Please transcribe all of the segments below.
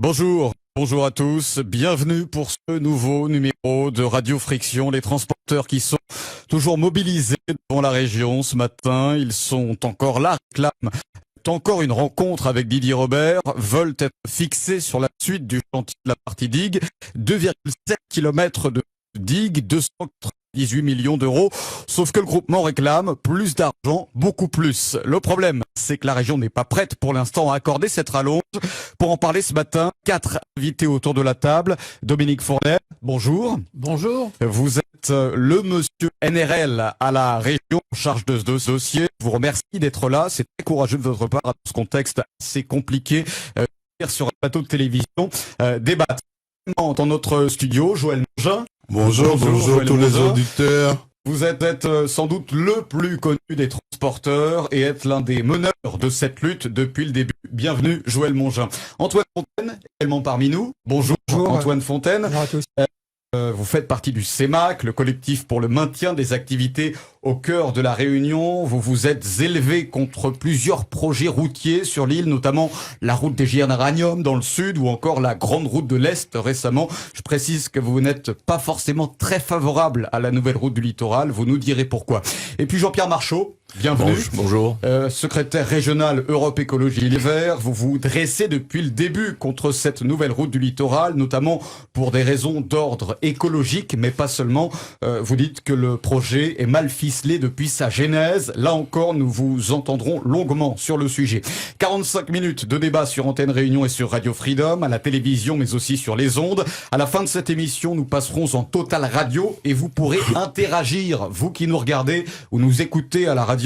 Bonjour, bonjour à tous, bienvenue pour ce nouveau numéro de Radio Friction. Les transporteurs qui sont toujours mobilisés devant la région ce matin, ils sont encore là, réclament encore une rencontre avec Didier Robert, veulent être fixés sur la suite du chantier de la partie digue, 2,7 km de digue, 218 millions d'euros, sauf que le groupement réclame plus d'argent, beaucoup plus. Le problème, c'est que la région n'est pas prête pour l'instant à accorder cette rallonge. Pour en parler ce matin, 4 invités autour de la table. Dominique Fournet, bonjour. Bonjour. Vous êtes le monsieur NRL à la région en charge de ce dossier. Je vous remercie d'être là. C'est très courageux de votre part dans ce contexte assez compliqué. Sur un plateau de télévision, débattre dans notre studio. Joël Mongin. Bonjour tous les auditeurs. Vous êtes sans doute le plus connu des transporteurs et êtes l'un des meneurs de cette lutte depuis le début. Bienvenue, Joël Mongin. Antoine Fontaine, également parmi nous. Bonjour. Antoine Fontaine. Bonjour à tous. Vous faites partie du CEMAC, le collectif pour le maintien des activités au cœur de la Réunion. Vous vous êtes élevé contre plusieurs projets routiers sur l'île, notamment la route des Giernaranium dans le sud ou encore la grande route de l'Est récemment. Je précise que vous n'êtes pas forcément très favorable à la nouvelle route du littoral. Vous nous direz pourquoi. Et puis Jean-Pierre Marchaud. Bienvenue. Bonjour. Secrétaire régional Europe Écologie Les Verts, vous vous dressez depuis le début contre cette nouvelle route du littoral, notamment pour des raisons d'ordre écologique, mais pas seulement. Vous dites que le projet est mal ficelé depuis sa genèse. Là encore, nous vous entendrons longuement sur le sujet. 45 minutes de débat sur Antenne Réunion et sur Radio Freedom, à la télévision, mais aussi sur les ondes. À la fin de cette émission, nous passerons en Total Radio et vous pourrez interagir, vous qui nous regardez ou nous écoutez à la radio,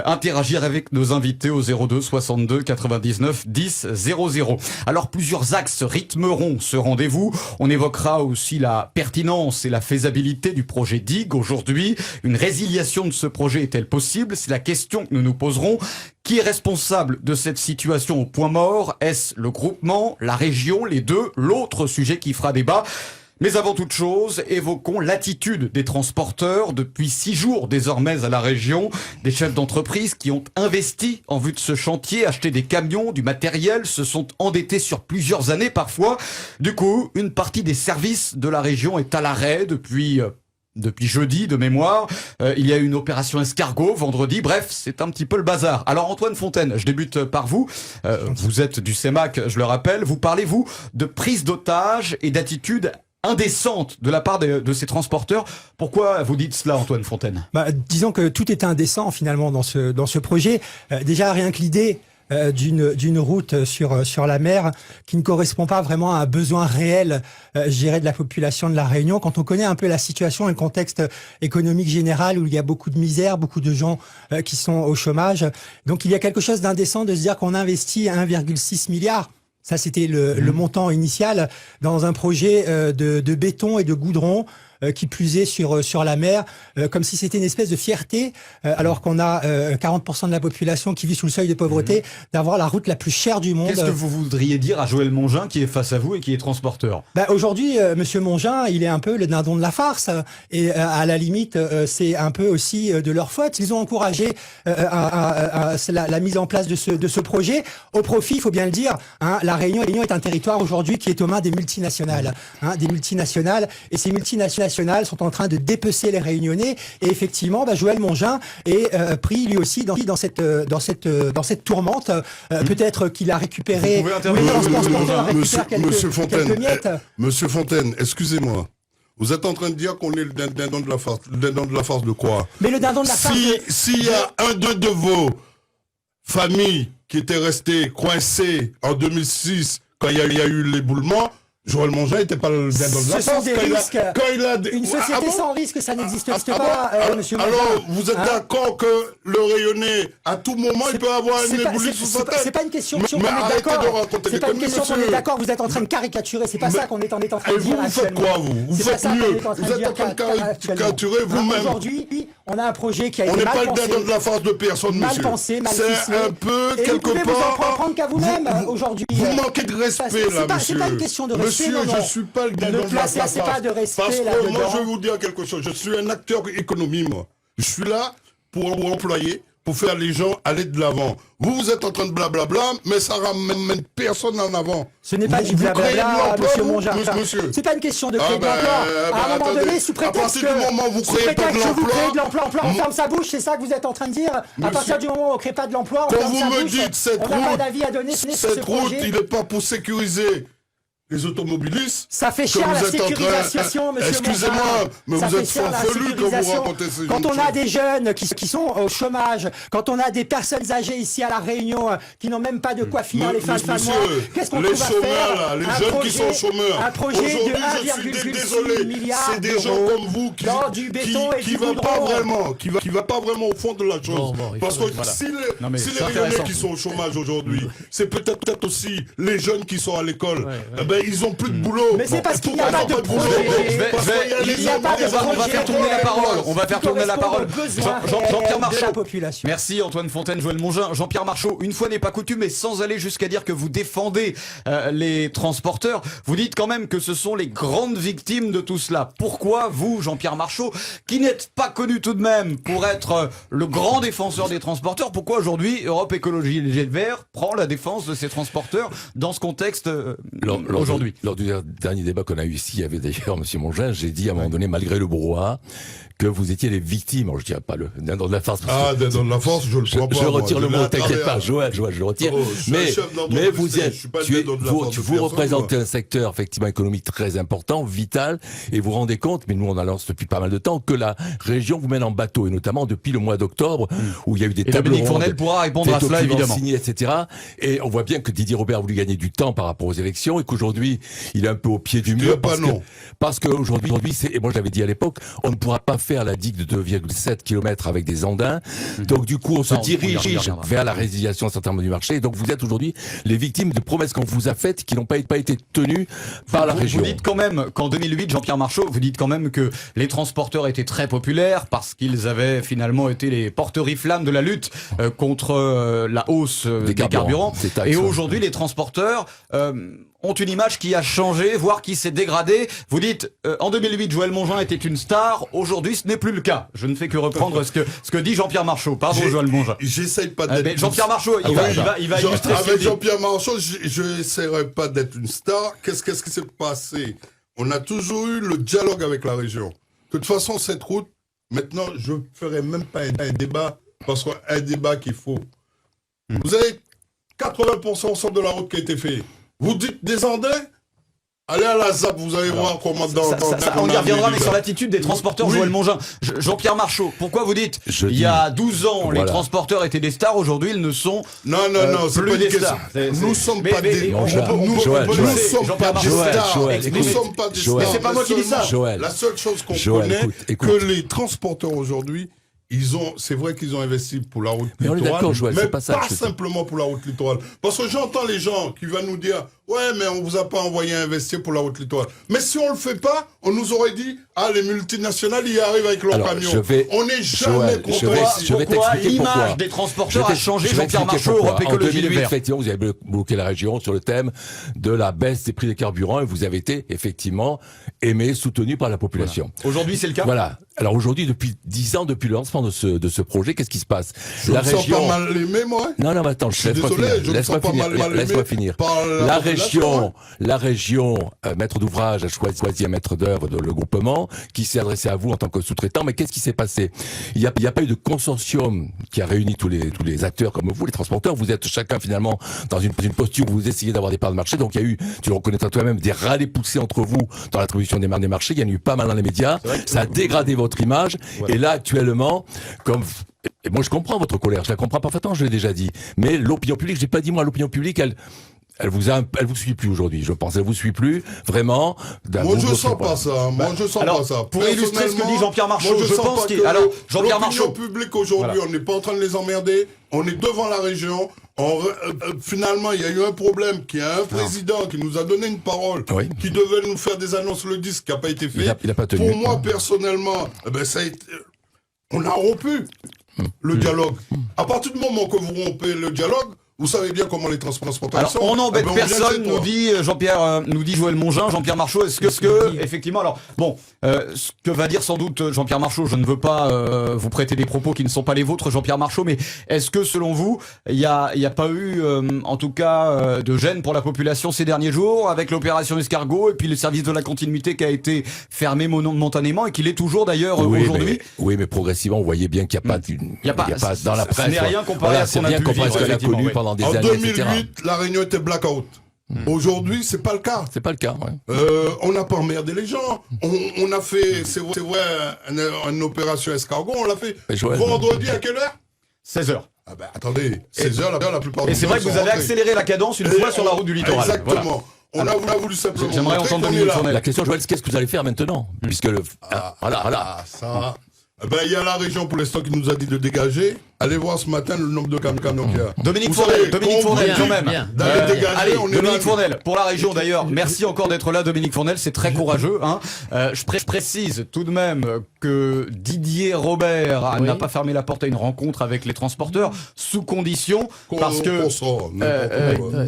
interagir avec nos invités au 02 62 99 10 00. Alors plusieurs axes rythmeront ce rendez-vous. On évoquera aussi la pertinence et la faisabilité du projet digue aujourd'hui. Une résiliation de ce projet est-elle possible? C'est la question que nous nous poserons. Qui est responsable de cette situation au point mort? Est-ce le groupement, la région, les deux? L'autre sujet qui fera débat. Mais avant toute chose, évoquons l'attitude des transporteurs depuis 6 jours désormais à la région, des chefs d'entreprise qui ont investi en vue de ce chantier, acheté des camions, du matériel, se sont endettés sur plusieurs années parfois. Du coup, une partie des services de la région est à l'arrêt depuis jeudi de mémoire. Il y a eu une opération escargot vendredi. Bref, c'est un petit peu le bazar. Alors Antoine Fontaine, je débute par vous. Vous êtes du CEMAC, je le rappelle. Vous parlez, vous, de prise d'otage et d'attitude indécente de la part de ces transporteurs. Pourquoi vous dites cela, Antoine Fontaine? Disons que tout est indécent finalement dans ce projet. Déjà, rien que l'idée d'une route sur la mer qui ne correspond pas vraiment à un besoin réel, je dirais, de la population de la Réunion. Quand on connaît un peu la situation et le contexte économique général où il y a beaucoup de misère, beaucoup de gens qui sont au chômage. Donc il y a quelque chose d'indécent de se dire qu'on investit 1,6 milliard. Ça, c'était le montant initial dans un projet de béton et de goudron qui plus est sur la mer, comme si c'était une espèce de fierté, alors qu'on a 40% de la population qui vit sous le seuil de pauvreté, d'avoir la route la plus chère du monde. Qu'est-ce que vous voudriez dire à Joël Mongin qui est face à vous et qui est transporteur? Aujourd'hui, Monsieur Mongin, il est un peu le dindon de la farce et à la limite, c'est un peu aussi de leur faute. Ils ont encouragé la mise en place de ce projet au profit, il faut bien le dire. La Réunion est un territoire aujourd'hui qui est aux mains des multinationales, et ces multinationales sont en train de dépecer les Réunionnais et effectivement Joël Mongin est pris lui aussi dans cette tourmente. Peut-être qu'il a récupéré Monsieur Fontaine, excusez-moi. Vous êtes en train de dire qu'on est le dindon de la farce. Le dindon de la farce de quoi? Mais le dindon de la farce. S'il y a un de vos familles qui étaient restés coincés en 2006 quand il y a eu l'éboulement, Joël Mongin n'était pas le dindon de la farce. Ce sont des risques. Une société sans risque, ça n'existe pas, monsieur Mongin. Alors, vous êtes d'accord que le Réunionnais, à tout moment, il peut avoir une ébullition sous sa tête? C'est pas une question qu'on est d'accord. C'est pas une question qu'on est d'accord. Vous êtes en train de caricaturer. C'est pas ça qu'on est en train de dire. Vous faites quoi, vous? Vous faites mieux. Vous êtes en train de caricaturer vous-même. Aujourd'hui, on a un projet qui a été mal pensé. On n'est pas le dindon de la farce de personne, monsieur. Mal pensé, mal ficelé. C'est un peu, quelque part... Et vous pouvez vous en prendre qu'à vous-même, aujourd'hui. Vous manquez de respect, là, monsieur. C'est pas une question de respect. Monsieur, je suis pas le dindon de la farce. Ne placez pas de respect là-dedans. Parce que moi, je vais vous dire quelque chose. Je suis un acteur économique, moi. Je suis là pour employer, pour faire les gens aller de l'avant. Vous êtes en train de blablabla, mais ça ramène personne en avant. Ce n'est pas du blablabla, monsieur Mongeard. C'est pas une question de créer de l'emploi. À un moment donné, sous prétexte que vous créez pas de vous créez de l'emploi, l'emploi, on ferme sa bouche, c'est ça que vous êtes en train de dire. À partir du moment où on ne crée pas de l'emploi, on ferme sa bouche. Quand vous me dites cette route, pas d'avis à donner sur ce projet. Il n'est pas pour sécuriser les automobilistes. Ça fait cher la sécurisation, monsieur. Excusez-moi, mais vous êtes farfelu quand vous racontez ces Quand on a des jeunes qui sont au chômage, quand on a des personnes âgées ici à La Réunion qui n'ont même pas de quoi finir les fins de mois, qu'est-ce qu'on trouve à faire? Les jeunes qui sont chômeurs. Un projet de 1,6 milliard c'est des gens comme vous qui va pas vraiment au fond de la chose. Parce que si les Réunionnais qui sont au chômage aujourd'hui, c'est peut-être aussi les jeunes qui sont à l'école. Ils ont plus de boulot. Mais c'est parce qu'il n'y a pas de projet. On va faire tourner la parole. On va faire tourner la parole. Jean-Pierre Marchaud. Merci Antoine Fontaine, Joël Mongin. Jean-Pierre Marchaud, une fois n'est pas coutume, mais sans aller jusqu'à dire que vous défendez les transporteurs, vous dites quand même que ce sont les grandes victimes de tout cela. Pourquoi vous, Jean-Pierre Marchaud, qui n'êtes pas connu tout de même pour être le grand défenseur des transporteurs, pourquoi aujourd'hui Europe Écologie Les Verts prend la défense de ces transporteurs dans ce contexte aujourd'hui? Lors du dernier débat qu'on a eu ici, il y avait d'ailleurs M. Mongin, j'ai dit à un moment donné, malgré le brouhaha, que vous étiez les victimes. Alors, je dirais pas le dans de la farce. Dans de la force, je le crois pas. Je retire le mot, t'inquiète pas, Joël, je le retire. Mais vous êtes, vous représentez un secteur effectivement économique très important, vital, et vous vous rendez compte, mais nous on annonce depuis pas mal de temps, que la région vous mène en bateau, et notamment depuis le mois d'octobre, où il y a eu des tables rondes. Fournel pourra répondre à cela, évidemment. Signé, etc. Et on voit bien que Didier Robert a voulu gagner du temps par rapport aux élections, et qu'aujourd'hui, il est un peu au pied du mur. Parce qu'aujourd'hui, et moi je l'avais dit à l'époque, on ne pourra pas faire la digue de 2,7 km avec des andins. Donc du coup, on se dirige vers la résiliation certainement du marché. Et donc vous êtes aujourd'hui les victimes de promesses qu'on vous a faites qui n'ont pas été tenues par la région. Vous dites quand même qu'en 2008, Jean-Pierre Marchaud, vous dites quand même que les transporteurs étaient très populaires parce qu'ils avaient finalement été les porte-flammes de la lutte contre la hausse des carburants. Et aujourd'hui, les transporteurs ont une image qui a changé, voire qui s'est dégradée. Vous dites, en 2008, Joël Mongin était une star. Aujourd'hui, ce n'est plus le cas. Je ne fais que reprendre ce que dit Jean-Pierre Marchaud. Pardon, Joël Mongin. J'essaye pas d'être... Jean-Pierre Marchaud, il va illustrer. Avec Jean-Pierre Marchaud, je n'essaierai pas d'être une star. Qu'est-ce qui s'est passé? On a toujours eu le dialogue avec la région. De toute façon, cette route, maintenant, je ne ferai même pas un débat, parce qu'un débat qu'il faut. Vous avez 80% de la route qui a été faite. Vous dites des Andins? Allez à la ZAP, vous allez voir comment on y reviendra, mais sur l'attitude des transporteurs, Joël Mongin. Jean-Pierre Marchaud, pourquoi vous dites il y a 12 ans, les transporteurs étaient des stars, aujourd'hui ils ne sont plus des stars. Nous ne sommes pas des stars. Nous ne sommes pas des stars. C'est pas moi qui dis ça. La seule chose qu'on connaît, que les transporteurs aujourd'hui, c'est vrai qu'ils ont investi pour la route littorale, mais pas simplement pour la route littorale. Parce que j'entends les gens qui viennent nous dire « Ouais, mais on vous a pas envoyé investir pour la route littorale. » Mais si on le fait pas, on nous aurait dit « Ah, les multinationales, ils arrivent avec leurs camions. » On n'est jamais contre. Pourquoi l'image des transporteurs a changé, Jean-Pierre Marchaud, Europe Écologie Les Verts? Effectivement, vous avez bloqué la région sur le thème de la baisse des prix des carburants et vous avez été effectivement aimé, soutenu par la population. Voilà. Aujourd'hui, c'est le cas? Voilà. Alors aujourd'hui, depuis 10 ans, depuis le lancement de ce projet, qu'est-ce qui se passe? La région... sens pas mal aimé, moi. Non, attends, laisse-moi finir. La région, maître d'ouvrage, a choisi un maître d'œuvre, le groupement, qui s'est adressé à vous en tant que sous-traitant. Mais qu'est-ce qui s'est passé? Il n'y a pas eu de consortium qui a réuni tous les acteurs comme vous, les transporteurs. Vous êtes chacun finalement dans une posture où vous essayez d'avoir des parts de marché. Donc il y a eu, tu le reconnaîtras toi-même, des râles poussés entre vous dans l'attribution des marchés. Il y en a eu pas mal dans les médias. Ça a dégradé votre image. Ouais. Et là, actuellement, et moi je comprends votre colère, je la comprends parfaitement, je l'ai déjà dit. Mais l'opinion publique, je n'ai pas dit moi, l'opinion publique, elle vous suit plus aujourd'hui, je pense. Elle vous suit plus, vraiment. Moi, je sens pas ça. Pour illustrer ce que dit Jean-Pierre Marchaud, je pense que Jean-Pierre Marchaud. L'opinion publique aujourd'hui, on n'est pas en train de les emmerder. On est devant la région. Finalement, il y a eu un problème, qu'il y a un président qui nous a donné une parole, qui devait nous faire des annonces le 10, qui n'a pas été fait. Il a pas tenu. Pour moi, personnellement, ça a été... on a rompu le dialogue. À partir du moment que vous rompez le dialogue, Vous savez bien comment les transporteurs alors, sont. on n'embête Ah ben, on vient personne, de chez toi. nous dit Joël Mongin, Jean-Pierre Marchaud. Est-ce que, effectivement, alors, bon, ce que va dire sans doute Jean-Pierre Marchaud, je ne veux pas vous prêter des propos qui ne sont pas les vôtres, Jean-Pierre Marchaud, mais est-ce que, selon vous, il y a pas eu, en tout cas, de gêne pour la population ces derniers jours, avec l'opération Escargot, et puis le service de la continuité qui a été fermé momentanément, et qui l'est toujours d'ailleurs aujourd'hui? Oui, mais progressivement, vous voyez bien qu'il n'y a pas dans la presse. Ce n'est rien comparé à ce qu'on a pu vivre, effectivement, oui. pendant des En années, 2008, etc. la Réunion était blackout. Aujourd'hui, c'est pas le cas. C'est pas le cas, ouais. On n'a pas emmerdé les gens. On a fait, c'est vrai, une opération escargot. On l'a fait vendredi à quelle heure? 16h. Ah ben attendez, 16h la plupart du temps. Et c'est vrai que vous avez accéléré la cadence une fois sur la route du littoral. Exactement. Voilà. On a voulu simplement. J'aimerais entendre Dominique Fournel. La question, Joël, c'est qu'est-ce que vous allez faire maintenant? Puisque voilà. Ça. Ben, il y a la région pour l'instant qui nous a dit de dégager. Allez voir ce matin le nombre de camions qu'il y a. Dominique Fournel, quand même. D'aller dégager, allez, on est Dominique là. Fournel, pour la région d'ailleurs, merci encore d'être là, Dominique Fournel, c'est très courageux. Hein. Je précise tout de même que Didier Robert n'a pas fermé la porte à une rencontre avec les transporteurs, sous condition, parce que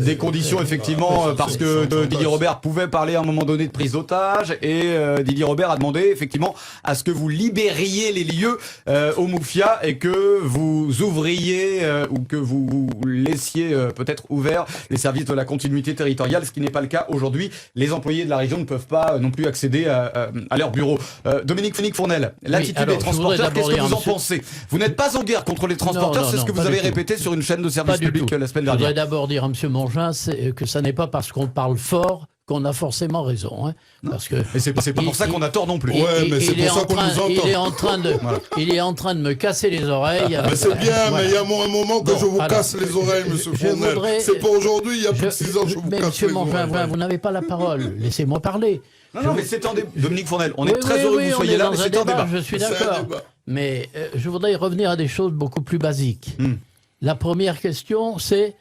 des conditions effectivement, parce que Didier Robert pouvait parler à un moment donné de prise d'otage, et Didier Robert a demandé effectivement à ce que vous libériez les lieux au Moufia et que vous ouvriez ou que vous laissiez peut-être ouverts les services de la continuité territoriale, ce qui n'est pas le cas aujourd'hui. Les employés de la région ne peuvent pas non plus accéder à leur bureau. Dominique Fournel, l'attitude des transporteurs, qu'est-ce que vous en pensez? Vous n'êtes pas en guerre contre les transporteurs, c'est ce que vous avez répété sur une chaîne de service public la semaine dernière. Je voudrais d'abord dire à M. Mongin que ça n'est pas parce qu'on parle fort qu'on a forcément raison. Hein, parce que et c'est pas pour ça qu'on a tort non plus. Ouais, mais c'est pour ça qu'on nous entend. Il est en train de me casser les oreilles. Mais c'est bien, mais il y a un moment que je vous casse les oreilles, M. Fournel. C'est pour aujourd'hui, il y a plus de 6 ans que je vous casse les oreilles. Mais M. vous n'avez pas la parole. Laissez-moi parler. Non, mais c'est un débat. Dominique Fournel, on est très heureux que vous soyez là, mais c'est un débat. Je suis d'accord. Mais je voudrais revenir à des choses beaucoup plus basiques. La première question, c'est: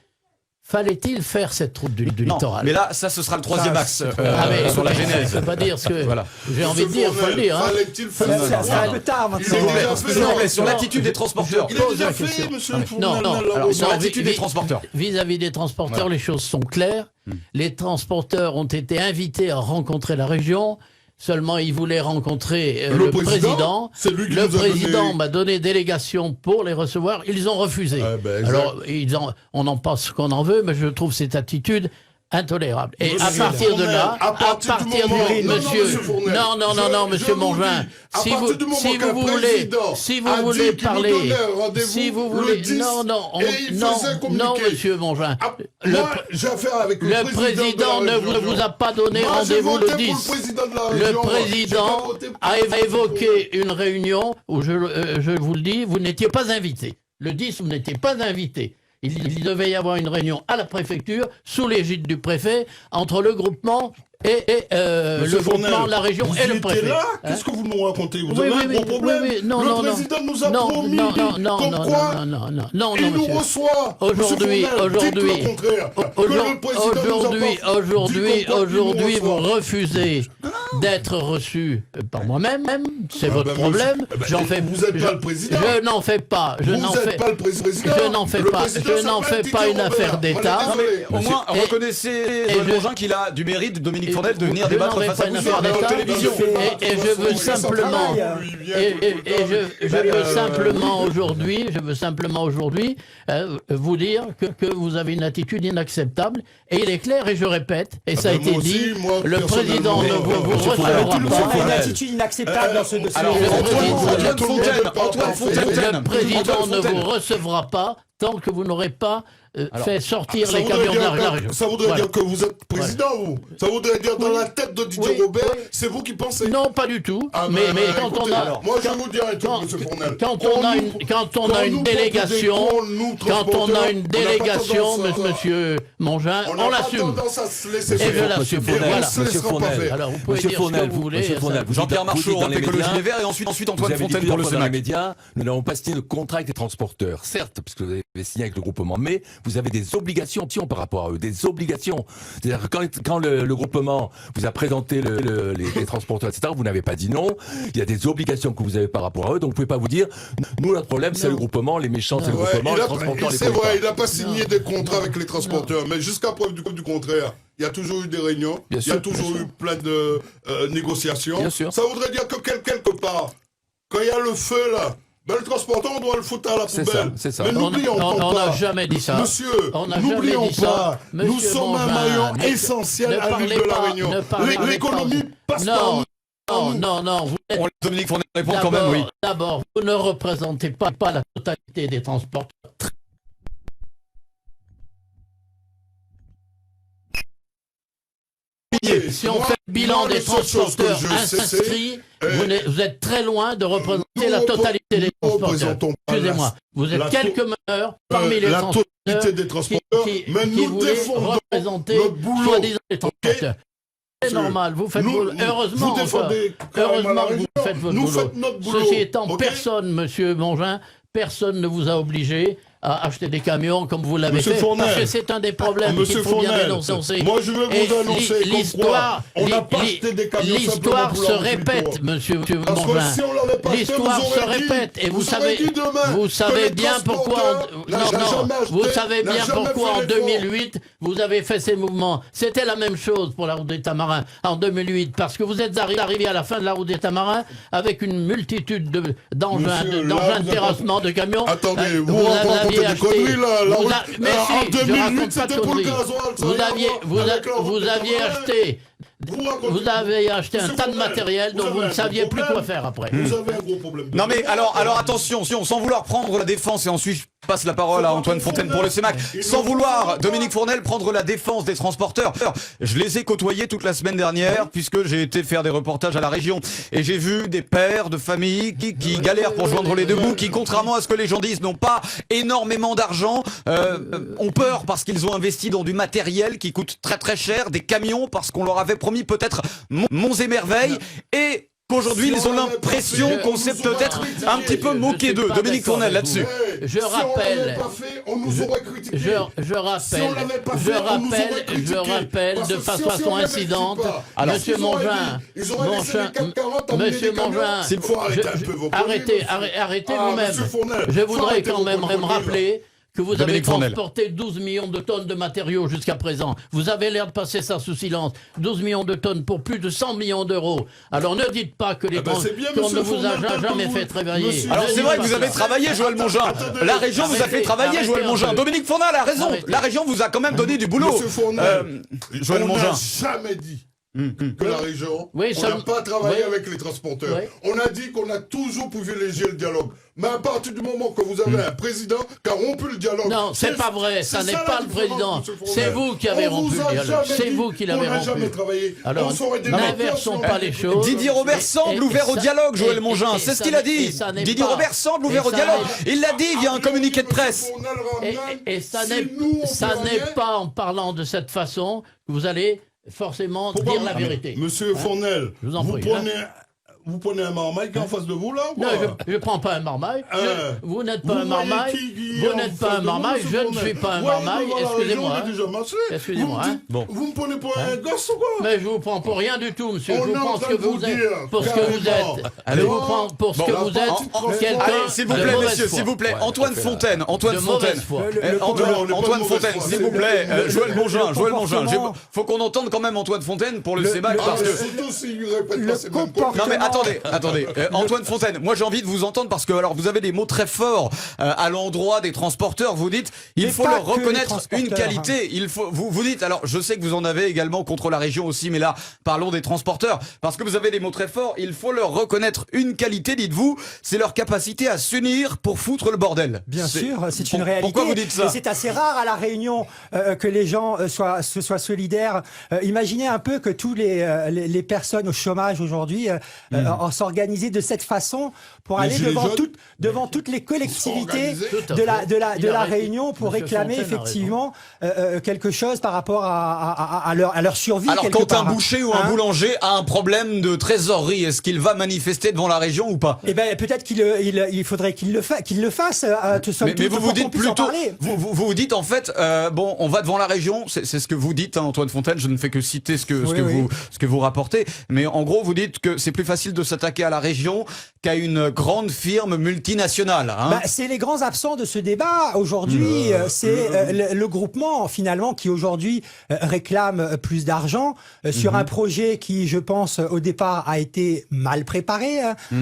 fallait-il faire cette route du littoral? Mais là, ça, ce sera le troisième axe sur la genèse. Je ne peux pas dire ce que j'ai envie de dire, il faut le dire. Fallait-il faire ça? C'est un peu tard maintenant. S'il vous plaît, sur l'attitude des transporteurs. Il est déjà fait, M. Fournel. Non. Alors, sur l'attitude des transporteurs. Vis-à-vis des transporteurs, les choses sont claires. Les transporteurs ont été invités à rencontrer la région. Seulement, ils voulaient rencontrer le président. C'est lui qui le nous a président donné... m'a donné délégation pour les recevoir. Ils ont refusé. Alors, on en pense ce qu'on en veut, mais je trouve cette attitude intolérable. Et à partir de là, monsieur Mongin, si vous voulez parler, non, monsieur Mongin, le président ne vous a pas donné rendez-vous le 10. Le président a évoqué une réunion où, je vous le dis, vous n'étiez pas invité. Le 10, vous n'étiez pas invité. Il devait y avoir une réunion à la préfecture, sous l'égide du préfet, entre le groupement et le groupement, la région et le préfet. Là, qu'est-ce que vous nous racontez? Vous avez un gros problème? Le président nous a promis il nous reçoit. Aujourd'hui, vous refusez d'être reçu par moi-même. C'est votre problème. Vous n'êtes pas le président. Je n'en fais pas. Je n'en fais pas une affaire d'État. Au moins, reconnaissez Mongin qu'il a du mérite, Dominique Fournel, de venir débattre face à vous sur la télévision. Et je veux simplement aujourd'hui vous dire que vous avez une attitude inacceptable. Et il est clair, et je répète, et ça a été dit, le président ne vous recevra pas. Une attitude inacceptable dans ce dossier. Antoine Fontaine, le président ne vous recevra pas tant que vous n'aurez pas fait sortir les camions de la région. Ça voudrait dire que vous êtes président, vous? Ça voudrait dire dans la tête de Didier Robert, c'est vous qui pensez? Non, pas du tout. Mais quand on a... Moi, je vais vous dire un truc, M. Fournel. Quand on a une délégation, monsieur Mongin, on l'assume. Et je l'assume. Monsieur Fournel. Alors, vous pouvez dire ce que vous voulez. Jean-Pierre Marchaud, Europe Écologie Les Verts, et ensuite Antoine Fontaine pour le Sénat. Dans Sénat. les médias, nous n'avons pas signé de contrat avec les transporteurs. Certes, parce que vous avez signé avec le groupement, mais vous avez des obligations par rapport à eux, des obligations. C'est-à-dire que quand le groupement vous a présenté les transporteurs, etc., vous n'avez pas dit non. Il y a des obligations que vous avez par rapport à eux, donc vous pouvez pas vous dire, nous notre problème c'est le groupement, les méchants c'est le groupement, les transporteurs, c'est vrai, il n'a pas signé des contrats avec les transporteurs, mais jusqu'à preuve du contraire. Il y a toujours eu des réunions, il y a toujours eu plein de négociations. Bien sûr. Ça voudrait dire que quelque part, quand il y a le feu là, ben le transporteur, on doit le foutre à la poubelle. C'est ça. Mais n'oublions pas. On n'a jamais dit ça. Monsieur, n'oublions pas. Nous sommes un maillon essentiel à l'île de la Réunion. L'économie passe par nous. Non. Dominique Fournel répond quand même, oui. D'abord, vous ne représentez pas la totalité des transporteurs. Si on fait le bilan des transporteurs inscrits, vous êtes très loin de représenter la totalité des transporteurs. Excusez-moi, vous êtes quelques meneurs parmi les transporteurs qui voulaient représenter soi-disant les transporteurs. C'est normal, vous faites heureusement que vous faites votre boulot. Ceci étant, personne, monsieur Mongin, personne ne vous a obligé à acheter des camions comme vous l'avez fait. Parce que c'est un des problèmes qu'il faut bien dénoncer. Moi, je veux vous annoncer l'histoire. On n'a pas acheté des camions. L'histoire se répète, monsieur Mongin. L'histoire se répète. Et vous savez bien pourquoi. Vous savez bien pourquoi en 2008 vous avez fait ces mouvements. C'était la même chose pour la route des Tamarins en 2008, parce que vous êtes arrivé à la fin de la route des Tamarins avec une multitude d'engins de terrassement de camions. Attendez, vous racontez des conneries là. En 2008, c'était pour le gasoil. Vous avez acheté un tas de matériel dont vous ne saviez plus quoi faire après. Vous avez un gros problème. Non mais alors attention, sans vouloir prendre la défense, et ensuite je passe la parole à Antoine Fontaine pour le CEMAC, sans vouloir, Dominique Fournel, prendre la défense des transporteurs. Je les ai côtoyés toute la semaine dernière, puisque j'ai été faire des reportages à la région, et j'ai vu des pères de famille qui galèrent pour joindre les deux bouts, qui, contrairement à ce que les gens disent, n'ont pas énormément d'argent, ont peur parce qu'ils ont investi dans du matériel qui coûte très très cher, des camions parce qu'on leur avait promis peut-être monts et merveilles, et qu'aujourd'hui ils ont l'impression qu'on s'est peut-être un petit peu moqué d'eux. Dominique Fournel là-dessus. Je rappelle de façon incidente, Monsieur Mongin, arrêtez vous-même. Je voudrais quand même rappeler que vous avez transporté 12 millions de tonnes de matériaux jusqu'à présent. Vous avez l'air de passer ça sous silence. 12 millions de tonnes pour plus de 100 millions d'euros. Alors ne dites pas que qu'on ne vous a jamais fait travailler. Alors c'est vrai que vous avez travaillé, Joël Mongin. La région vous a fait travailler, Joël Mongin. Dominique Fournel a raison. La région vous a quand même donné du boulot. Monsieur Fournel, Joël Mongin. On n'a jamais dit que la région, on n'a pas travaillé avec les transporteurs. On a dit qu'on a toujours privilégié le dialogue. Mais à partir du moment que vous avez un président qui a rompu le dialogue... Non, c'est pas vrai, ça n'est pas le président. C'est vous qui avez rompu le dialogue. C'est vous qui l'avez rompu. On n'a jamais travaillé. Alors, n'inversons pas les choses. Didier Robert semble ouvert au dialogue, Joël Mongin. C'est ce qu'il a dit. Didier Robert semble ouvert au dialogue. Il l'a dit via un communiqué de presse. Et ça n'est pas en parlant de cette façon que vous allez forcément dire la vérité. Monsieur Fournel, je vous en prie, vous prenez un marmaille qui est en face de vous là? Non, je ne prends pas un marmaille. Vous n'êtes pas un marmaille. Vous n'êtes pas un marmaille. Je ne suis pas un marmaille. Excusez-moi. Excusez-moi. Vous me prenez pour un gosse ou quoi? Mais je vous prends pour rien du tout, monsieur. Je vous prends pour ce que vous êtes. Pour ce que vous êtes. Je vous prends pour ce que vous êtes. Quelqu'un. S'il vous plaît, messieurs, s'il vous plaît. Antoine Fontaine. Antoine Fontaine, s'il vous plaît. Joël Mongin. Faut qu'on entende quand même Antoine Fontaine pour le CEMAC parce que. Non mais attendez. Antoine Fontaine, moi j'ai envie de vous entendre parce que alors vous avez des mots très forts à l'endroit des transporteurs. Vous dites il faut leur reconnaître une qualité. Il faut vous dites alors je sais que vous en avez également contre la région aussi, mais là parlons des transporteurs parce que vous avez des mots très forts. Il faut leur reconnaître une qualité, dites-vous, c'est leur capacité à s'unir pour foutre le bordel. Bien sûr, c'est une réalité. Pourquoi vous dites ça? Et c'est assez rare à la Réunion que les gens soient solidaires. Imaginez un peu que tous les personnes au chômage aujourd'hui s'organiser de cette façon pour aller devant toutes les collectivités de la Réunion pour réclamer effectivement quelque chose par rapport à leur survie. Alors quand un boucher ou un boulanger a un problème de trésorerie, est-ce qu'il va manifester devant la région ou pas? Eh ben peut-être qu'il faudrait qu'il le fasse. Mais vous vous dites plutôt, vous dites en fait, bon, on va devant la région, c'est ce que vous dites, hein, Antoine Fontaine. Je ne fais que citer ce que vous rapportez, mais en gros vous dites que c'est plus facile de s'attaquer à la région qu'à une grande firme multinationale. Hein. C'est les grands absents de ce débat aujourd'hui. C'est le groupement finalement qui aujourd'hui réclame plus d'argent sur un projet qui, je pense, au départ a été mal préparé,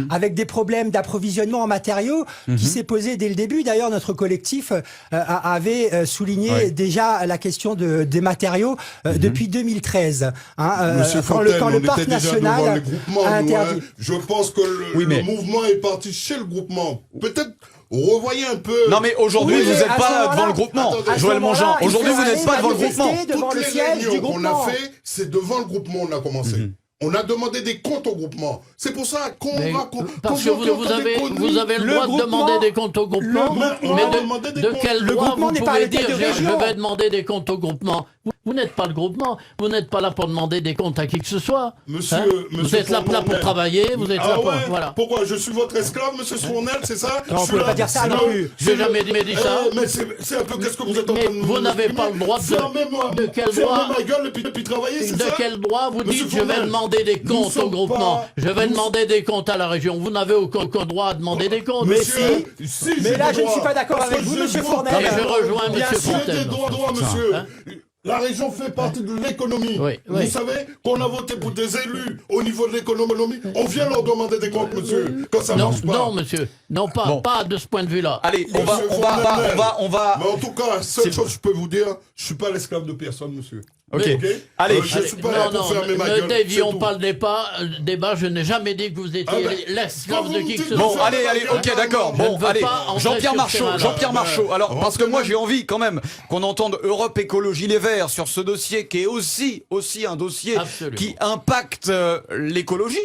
avec des problèmes d'approvisionnement en matériaux qui s'est posé dès le début. D'ailleurs, notre collectif avait souligné déjà la question des matériaux depuis 2013. Quand le parc national a interdit. Je pense que le mouvement est parti chez le groupement. Peut-être revoyez un peu. Non mais aujourd'hui vous n'êtes pas devant le groupement. Joël Mongin, aujourd'hui vous n'êtes pas devant le groupement. Devant le siège du groupement. Qu'on a fait, c'est devant le groupement on a commencé. On a demandé des comptes au groupement. C'est pour ça qu'on va... Parce que vous avez le droit de demander des comptes au groupement, mais de quel droit vous pouvez dire je vais demander des comptes au groupement? Vous n'êtes pas le groupement, vous n'êtes pas là pour demander des comptes à qui que ce soit. Vous êtes là pour travailler, vous êtes là pour... Voilà. Pourquoi? Je suis votre esclave, monsieur Fournel, c'est ça? Non, on ne peut pas dire ça non plus. Je n'ai jamais dit ça. Mais c'est un peu qu'est-ce que vous êtes en train de me... Vous n'avez pas le droit de quel droit... ma gueule et puis travailler, c'est ça? De quel droit vous dites je vais demander des comptes au groupement? Je vais demander des comptes à la région. Vous n'avez aucun droit à demander des comptes. Mais si. Mais là, je ne suis pas d'accord avec vous, monsieur Fournel. Non, mais je rejoins monsieur Fontaine. J'ai des droits, monsieur. La région fait partie de l'économie. Vous savez qu'on a voté pour des élus au niveau de l'économie. On vient leur demander des comptes, monsieur, quand ça marche pas. Non, monsieur. Non, pas de ce point de vue-là. Allez, on va. Mais en tout cas, seule chose que je peux vous dire, je suis pas l'esclave de personne, monsieur. Ok. Allez, je suis pas là pour fermer ma gueule. Ne dévions pas le débat. Je n'ai jamais dit que vous étiez l'esclave de qui que ce soit. Bon, allez, ok, d'accord. Bon, allez, Jean-Pierre Marchaud. Alors, parce que moi, j'ai envie quand même qu'on entende Europe Écologie Les Verts sur ce dossier qui est aussi un dossier qui impacte l'écologie,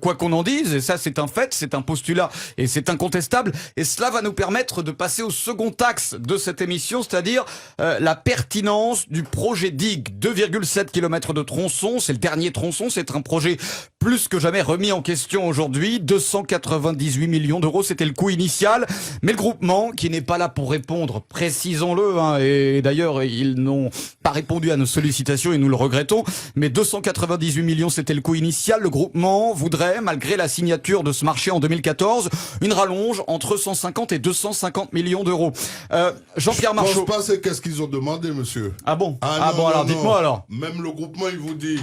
quoi qu'on en dise. Et ça, c'est un fait, c'est un postulat et c'est incontestable. Et cela va nous permettre de passer au second axe de cette émission, c'est-à-dire la pertinence du projet digue. 2,7 km de tronçon, c'est le dernier tronçon, c'est un projet plus que jamais remis en question aujourd'hui. 298 millions d'euros, c'était le coût initial. Mais le groupement, qui n'est pas là pour répondre, précisons-le, et d'ailleurs ils n'ont pas répondu à nos sollicitations et nous le regrettons, mais 298 millions c'était le coût initial. Le groupement voudrait, malgré la signature de ce marché en 2014, une rallonge entre 150 et 250 millions d'euros. Jean-Pierre Marchaud. Je pense pas c'est qu'est-ce qu'ils ont demandé, monsieur. Ah bon? Alors dites-moi alors. Même le groupement, il vous dit.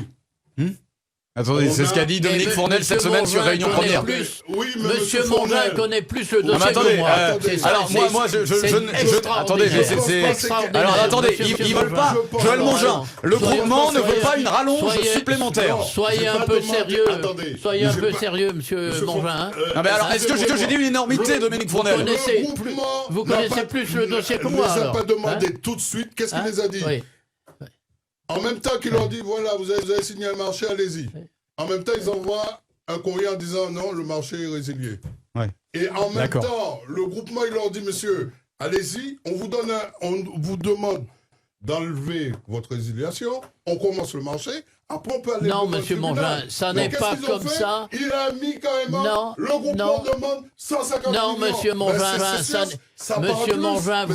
Attendez, c'est ce qu'a dit Dominique Fournel cette semaine sur Réunion Première. Oui, mais Monsieur Mongin connaît plus le dossier que moi. Alors moi, attendez, alors attendez, ils veulent pas. Joël Mongin, le groupement ne veut pas une rallonge supplémentaire. Soyez un peu sérieux. Soyez un peu sérieux, monsieur Mongin. Non mais alors, est-ce que j'ai dit une énormité, Dominique Fournel? Vous connaissez plus le dossier que moi. Il ne les a pas demandé tout de suite. Qu'est-ce qu'il les a dit? En même temps qu'ils leur disent, voilà, vous avez signé un marché, allez-y. En même temps, ils envoient un courrier en disant, non, le marché est résilié. Et en même temps, le groupement, il leur dit, monsieur, allez-y, on vous demande d'enlever votre résiliation, on commence le marché, après on peut aller... Non, monsieur Mongin, ça n'est pas comme ça. Il a mis carrément, le groupement demande 150 millions. Non, monsieur Mongin, monsieur Mongin,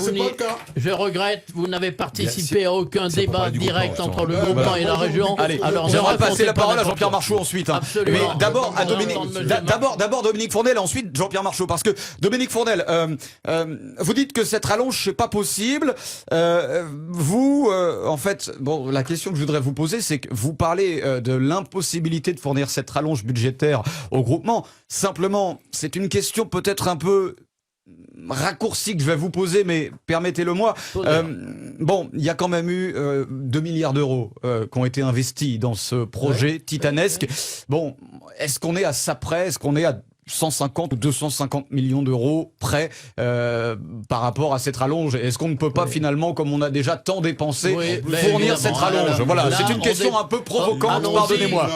je regrette, vous n'avez participé à aucun débat direct entre le groupement et la région. Allez, j'aimerais passer la parole à Jean-Pierre Marchaud ensuite. Mais d'abord à Dominique Fournel et ensuite Jean-Pierre Marchaud. Parce que Dominique Fournel, vous dites que cette rallonge c'est pas possible. En fait, bon, la question que je voudrais vous poser, c'est que vous parlez de l'impossibilité de fournir cette rallonge budgétaire au groupement. Simplement, c'est une question peut-être un peu raccourci que je vais vous poser, mais permettez-le-moi. Bon, il y a quand même eu 2 milliards d'euros qui ont été investis dans ce projet titanesque. Bon, est-ce qu'on est à ça près? Est-ce qu'on est à 150 ou 250 millions d'euros près par rapport à cette rallonge. Est-ce qu'on ne peut pas finalement, comme on a déjà tant dépensé, fournir cette rallonge? Voilà, c'est une question un peu provocante, pardonnez-moi.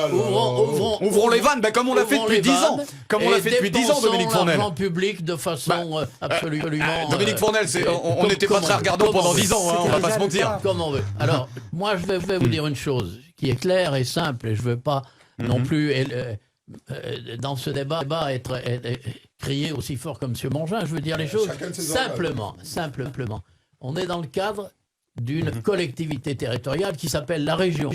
Ouvrons les vannes, comme on l'a fait depuis 10 ans. Comme on l'a fait depuis 10 ans, Dominique Fournel. L'argent public de façon absolument... Dominique Fournel, on n'était pas très regardant pendant 10 ans, on va pas se mentir. Comme on veut. Alors, moi, je vais vous dire une chose qui est claire et simple, et je ne veux pas non plus... dans ce débat être crié aussi fort comme M. Mongin, je veux dire les choses simplement. On est dans le cadre d'une collectivité territoriale qui s'appelle la région,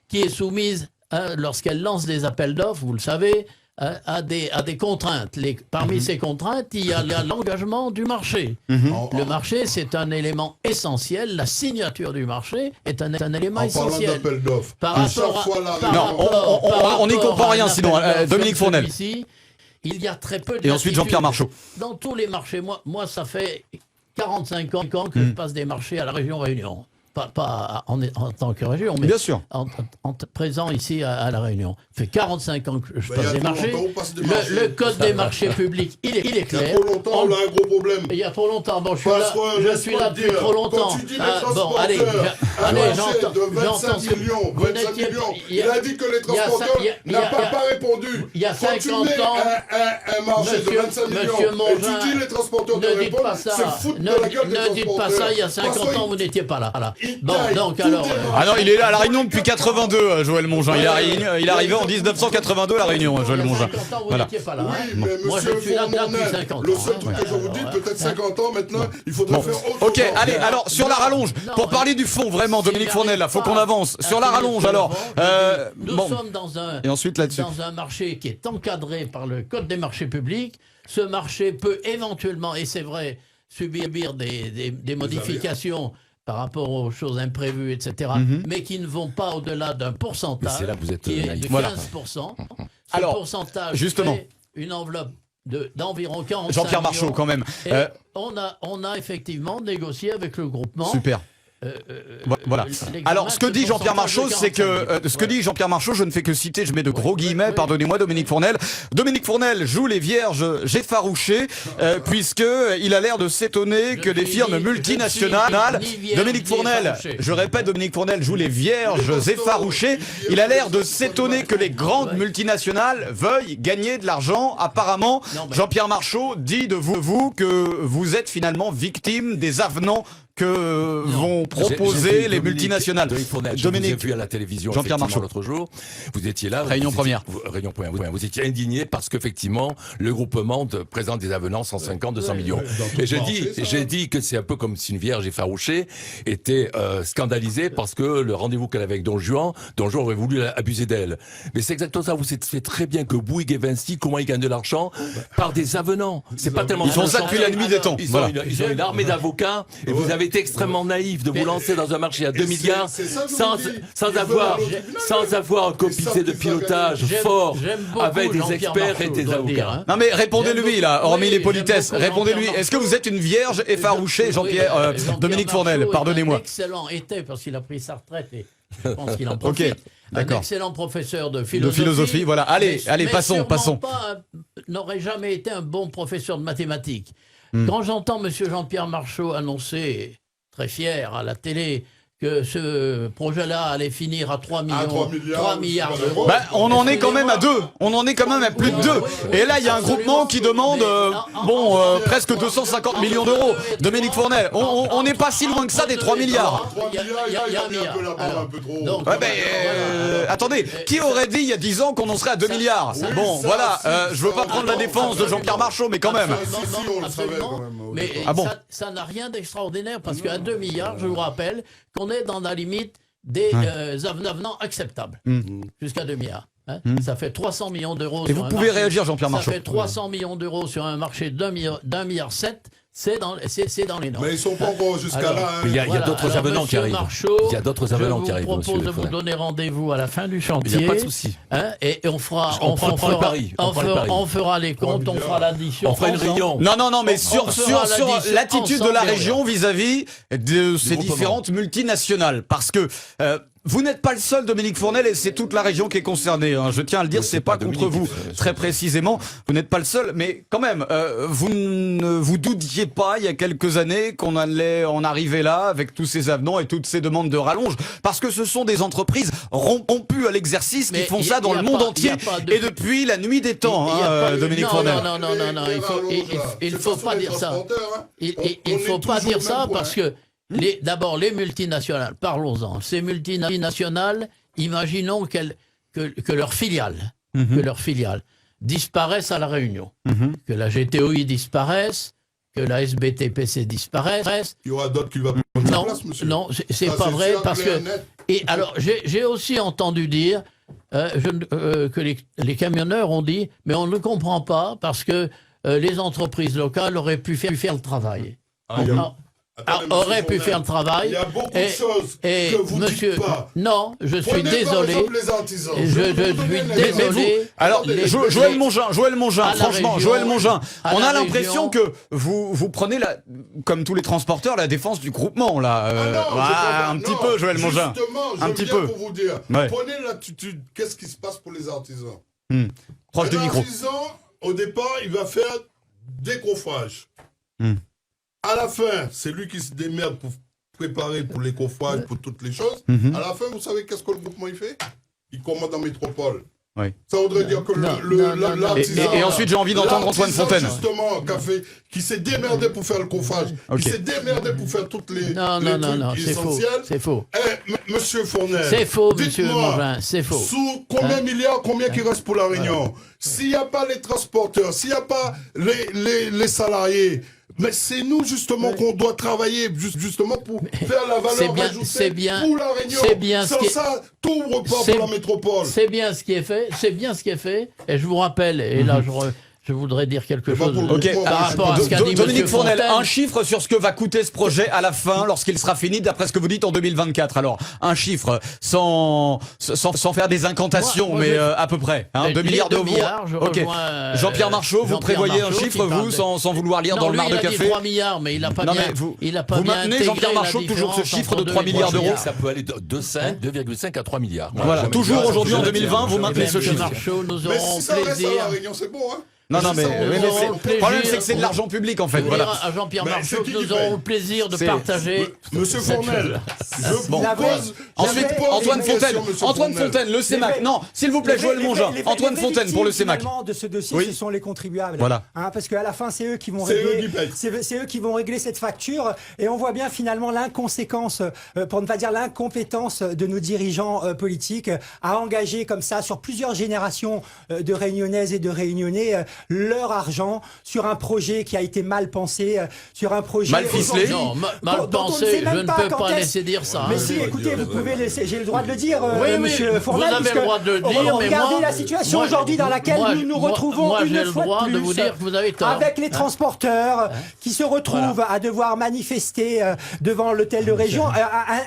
qui est soumise, lorsqu'elle lance des appels d'offres, vous le savez, à des contraintes. Parmi ces contraintes, il y a l'engagement du marché. Le marché, c'est un élément essentiel. La signature du marché est un élément essentiel. En parlant d'appels d'offres, on n'y comprend rien sinon. Dominique Fournel. Il y a très peu de... Et ensuite Jean-Pierre Marchot. Dans tous les marchés, moi ça fait 45 ans que je passe des marchés à la région Réunion. Pas en tant que région, mais bien sûr. En présent ici à La Réunion. Ça fait 45 ans que je passe des marchés. Le code des marchés publics, il est clair. Il y a trop longtemps, on a un gros problème. Il y a trop longtemps. Bon, je suis là depuis trop longtemps. Quand tu dis les Bon, allez, j'entends. De 25 millions, 25 millions. Il a dit que les transporteurs n'ont pas répondu. Il y a 50 ans, un marché de 25 millions, et tu dis les transporteurs ne répondent, c'est foutre de la gueule des transporteurs. Ne dites pas ça, il y a 50 ans, vous n'étiez pas là. Bon, donc alors... Ah non, il est là à La Réunion depuis 82, Joël Mongin. Il est arrivé en 1982 à La Réunion, Joël Mongin. Voilà. Oui, mais moi, je suis là depuis 50 ans. Le seul truc que je vous dis, peut-être 50 ans maintenant, il faudrait faire autre chose. Ok, allez, alors sur la rallonge, pour parler du fond, vraiment, Dominique Fournel, là, faut qu'on avance. Sur la rallonge, alors... Nous sommes dans un marché qui est encadré par le Code des marchés publics. Ce marché peut éventuellement, et c'est vrai, subir des modifications par rapport aux choses imprévues, etc., mais qui ne vont pas au-delà d'un pourcentage qui est de 15%. Ce pourcentage fait une enveloppe d'environ 45 Jean-Pierre Marchot, quand même. On a effectivement négocié avec le groupement. Super. Voilà. Alors, ce que dit Jean-Pierre Marchot, c'est que je ne fais que citer, je mets de gros guillemets, pardonnez-moi, Dominique Fournel. Dominique Fournel joue les vierges effarouchées, puisque il a l'air de s'étonner que des firmes multinationales, Dominique Fournel, je répète, Dominique Fournel joue les vierges effarouchées. Il a l'air de s'étonner que les grandes multinationales veuillent gagner de l'argent. Apparemment, Jean-Pierre Marchot dit de vous que vous êtes finalement victime des avenants que vont proposer les multinationales. Dominique, je vous ai vu à la télévision Jean-Pierre Marchot l'autre jour. Vous étiez là. Réunion première. Vous étiez indigné parce qu'effectivement, le groupement présente des avenants 150, 200 millions. Et j'ai dit que c'est un peu comme si une vierge effarouchée était scandalisée parce que le rendez-vous qu'elle avait avec Don Juan aurait voulu abuser d'elle. Mais c'est exactement ça. Vous savez très bien que Bouygues et Vinci, comment ils gagnent de l'argent? Par des avenants. C'est pas tellement. Ils font ça depuis la nuit des temps. Ils ont une armée d'avocats et vous avez été extrêmement naïf de vous lancer dans un marché à 2 milliards sans avoir un comité de pilotage fort avec des experts et des avocats. Non mais répondez-lui là, hormis les politesses, répondez-lui. Est-ce que vous êtes une vierge effarouchée, Jean-Pierre, Dominique Fournel, pardonnez-moi. Excellent était parce qu'il a pris sa retraite et je pense qu'il en profite. Un excellent professeur de philosophie. De philosophie, voilà. Allez, passons. N'aurait jamais été un bon professeur de mathématiques. Quand j'entends M. Jean-Pierre Marchot annoncer, très fier à la télé, que ce projet-là allait finir à 3 milliards d'euros. On en est quand même à 2. On en est quand même à plus de 2. Et là, il y a un groupement qui demande presque 250 millions d'euros. Dominique Fournel, on n'est pas si loin que ça des 3 milliards. Attendez, qui aurait dit il y a 10 ans qu'on en serait à 2 milliards? Bon, voilà, je veux pas prendre la défense de Jean-Pierre Marchot, mais quand même. Mais ça n'a rien d'extraordinaire, parce qu'à 2 milliards, je vous rappelle qu'on est dans la limite des avenants acceptables, jusqu'à 2 milliards. Ça fait 300 millions d'euros. Et vous pouvez réagir, Jean-Pierre Marchot. Ça fait 300 millions d'euros sur un marché d'1,7 milliard. C'est dans les normes. Mais ils sont pas encore jusqu'à là. Il y a d'autres avenants qui arrivent. Il y a d'autres avenants qui arrivent. Je vous propose de vous donner rendez-vous à la fin du chantier. Il n'y a pas de souci. Et on fera les comptes, on fera l'addition. On fera une réunion. Non, mais sur l'attitude de la région vis-à-vis de ces différentes multinationales. Parce que Vous n'êtes pas le seul, Dominique Fournel, et c'est toute la région qui est concernée. Hein. Je tiens à le dire, c'est pas contre vous, très précisément. Vous n'êtes pas le seul, mais quand même, vous ne vous doutiez pas, il y a quelques années, qu'on allait en arriver là, avec tous ces avenants et toutes ces demandes de rallonge, parce que ce sont des entreprises rompues à l'exercice qui font ça dans le monde entier, et depuis la nuit des temps, Dominique Fournel. Non, il faut pas dire ça. Il faut pas dire ça, parce que d'abord, les multinationales, parlons-en. Ces multinationales, imaginons que leurs filiales disparaissent à La Réunion, que la GTOI disparaisse, que la SBTPC disparaisse. Il y aura d'autres qui vont prendre la place, monsieur. Non, c'est pas vrai, parce que... Et alors, j'ai aussi entendu dire que les camionneurs ont dit, mais on ne comprend pas, parce que les entreprises locales auraient pu faire le travail. Aurait pu faire le travail. Il y a beaucoup de choses que vous dites pas. Non, je suis désolé. Les artisans. Je suis désolé. Alors, Joël Mongin, franchement, Joël Mongin, on a l'impression que vous prenez, comme tous les transporteurs, la défense du groupement, là. Un petit peu, Joël Mongin. Justement, un petit peu. Pour vous dire, prenez l'attitude. Qu'est-ce qui se passe pour les artisans? Proche du micro. L'artisan, au départ, il va faire des coffrages. À la fin, c'est lui qui se démerde pour préparer pour les coffrages, pour toutes les choses. À la fin, vous savez qu'est-ce que le groupement il fait? Il commande en métropole. Oui. Ça voudrait dire que l'artisan... Et ensuite, j'ai envie d'entendre Antoine Fontaine. Justement, qui s'est démerdé pour faire le coffrage, qui s'est démerdé pour faire toutes les trucs essentiels. C'est faux. Monsieur Fournel, c'est faux, monsieur Mongin, c'est faux. Sous combien de milliards, combien qui reste pour la Réunion? S'il n'y a pas les transporteurs, s'il n'y a pas les salariés... Mais c'est nous, justement, qu'on doit travailler, justement, pour faire la valeur ajoutée pour la Réunion. Sans ça, tout repart pour la métropole. C'est bien ce qui est fait, et je vous rappelle, et là, je voudrais dire quelque chose par rapport à ce qu'a dit Dominique Fournel, Fontaine. un chiffre sur ce que va coûter ce projet à la fin, lorsqu'il sera fini, d'après ce que vous dites en 2024. Alors, un chiffre, sans faire des incantations, mais à peu près. 2 milliards d'euros. Jean-Pierre Marchot, vous prévoyez un chiffre, vous, sans vouloir lire dans le mar de café? Il a dit 3 milliards, mais il n'a pas bien... Vous maintenez, Jean-Pierre Marchot, toujours ce chiffre de 3 milliards d'euros? Ça peut aller de 2,5 à trois milliards. Voilà, toujours aujourd'hui en 2020, vous maintenez ce chiffre. Mais si ça reste à la Réunion, c'est bon, hein? Non, mais le problème, c'est que c'est de l'argent public, en fait. Voilà. À Jean-Pierre Marchot, nous aurons le plaisir de partager. Monsieur Fournel, je bon. pose. Ensuite, Antoine Fontaine, le CEMAC. Non, s'il vous plaît, Joël Mongin. Antoine Fontaine pour le CEMAC. De ce dossier, ce sont les contribuables. Voilà. Parce qu'à la fin, c'est eux qui vont régler. C'est eux qui vont régler cette facture. Et on voit bien finalement l'inconséquence, pour ne pas dire l'incompétence de nos dirigeants politiques à engager comme ça sur plusieurs générations de Réunionnaises et de Réunionnais leur argent sur un projet qui a été mal pensé, sur un projet mal ficelé. Non, mal pensé, je ne peux pas laisser dire ça. Mais si, écoutez, vous pouvez laisser, j'ai le droit de le dire, oui, monsieur Fournel. Vous avez le droit de le dire, mais regardez la situation aujourd'hui dans laquelle nous nous retrouvons une fois de plus, de vous dire que vous avez tort. avec les transporteurs qui se retrouvent à devoir manifester devant l'hôtel de région.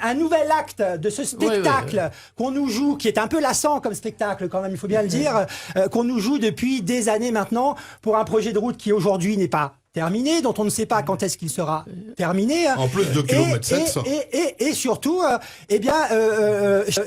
Un nouvel acte de ce spectacle qu'on nous joue, qui est un peu lassant comme spectacle quand même, il faut bien le dire, qu'on nous joue depuis des années maintenant, pour un projet de route qui aujourd'hui n'est pas terminé, dont on ne sait pas quand est-ce qu'il sera terminé. En plus de kilomètres 700. Et surtout,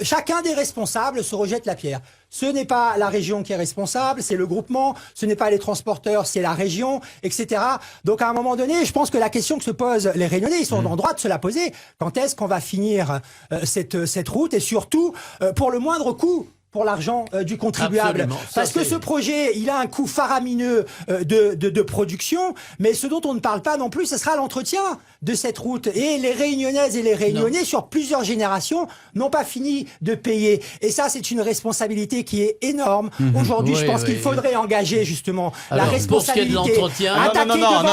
chacun des responsables se rejette la pierre. Ce n'est pas la région qui est responsable, c'est le groupement, ce n'est pas les transporteurs, c'est la région, etc. Donc à un moment donné, je pense que la question que se posent les Réunionnais, ils sont en droit de se la poser. Quand est-ce qu'on va finir cette route, et surtout pour le moindre coût pour l'argent du contribuable. Parce que ce projet, il a un coût faramineux de production, mais ce dont on ne parle pas non plus, ce sera l'entretien de cette route. Et les Réunionnaises et les Réunionnais, sur plusieurs générations, n'ont pas fini de payer. Et ça, c'est une responsabilité qui est énorme. Aujourd'hui, je pense qu'il faudrait engager justement la responsabilité. Pour ce qui est de l'entretien...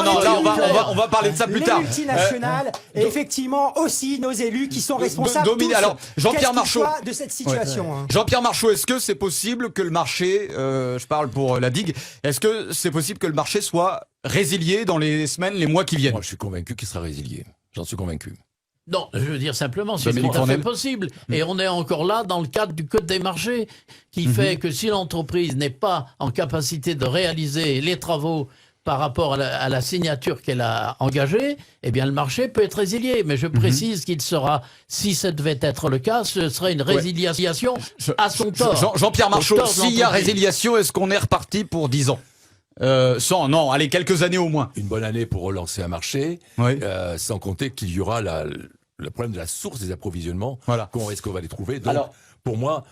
Non, on va parler de ça plus tard. Les multinationales, et effectivement aussi nos élus qui sont responsables Jean-Pierre Marchot, de cette situation. Jean-Pierre Marchot, est-ce que c'est possible que le marché, je parle pour la digue, est-ce que c'est possible que le marché soit résilié dans les semaines, les mois qui viennent? Moi, je suis convaincu qu'il sera résilié. J'en suis convaincu. Non, je veux dire simplement, c'est tout à fait possible. Et on est encore là dans le cadre du Code des marchés, qui fait que si l'entreprise n'est pas en capacité de réaliser les travaux par rapport à la signature qu'elle a engagée, eh bien le marché peut être résilié. Mais je précise qu'il sera, si ça devait être le cas, ce serait une résiliation à son tort. Jean-Pierre Marchot, s'il y a résiliation, est-ce qu'on est reparti pour 10 ans non, allez, quelques années au moins. Une bonne année pour relancer un marché, sans compter qu'il y aura le problème de la source des approvisionnements. Voilà. Est-ce qu'on va les trouver? Donc, pour moi,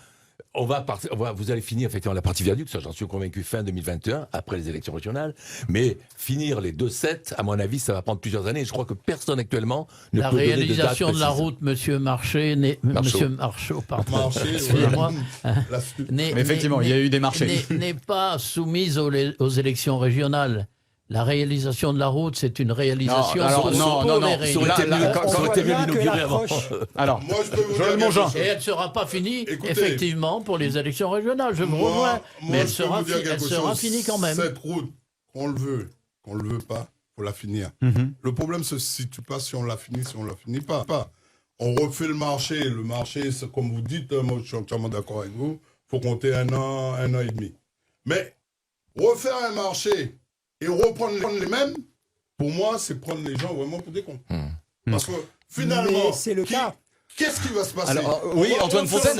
vous allez finir effectivement la partie viaduc, ça j'en suis convaincu, fin 2021, après les élections régionales. Mais finir les 2-7, à mon avis, ça va prendre plusieurs années. Je crois que personne actuellement ne peut donner de date précise. La réalisation de la route, Monsieur Marchot, pardon. Excusez-moi. Mais effectivement, il y a eu des marchés. N'est pas soumise aux élections régionales. La réalisation de la route, c'est une réalisation. Non. Ça aurait été mieux d'inaugurer avant. Alors, moi, je peux vous dire quelque chose. Et elle ne sera pas finie, Écoutez, effectivement, pour les élections régionales. Je vous rejoins. Mais elle sera finie quand même. Cette route, qu'on le veut pas, faut la finir. Le problème se situe pas si on la finit, si on la finit pas. On refait le marché. Le marché, c'est comme vous dites, moi je suis entièrement d'accord avec vous, faut compter un an et demi. Mais refaire un marché et reprendre les mêmes, pour moi, c'est prendre les gens vraiment pour des cons. Parce que finalement, c'est le cas. Qu'est-ce qui va se passer? Alors, oui, Antoine Fontaine.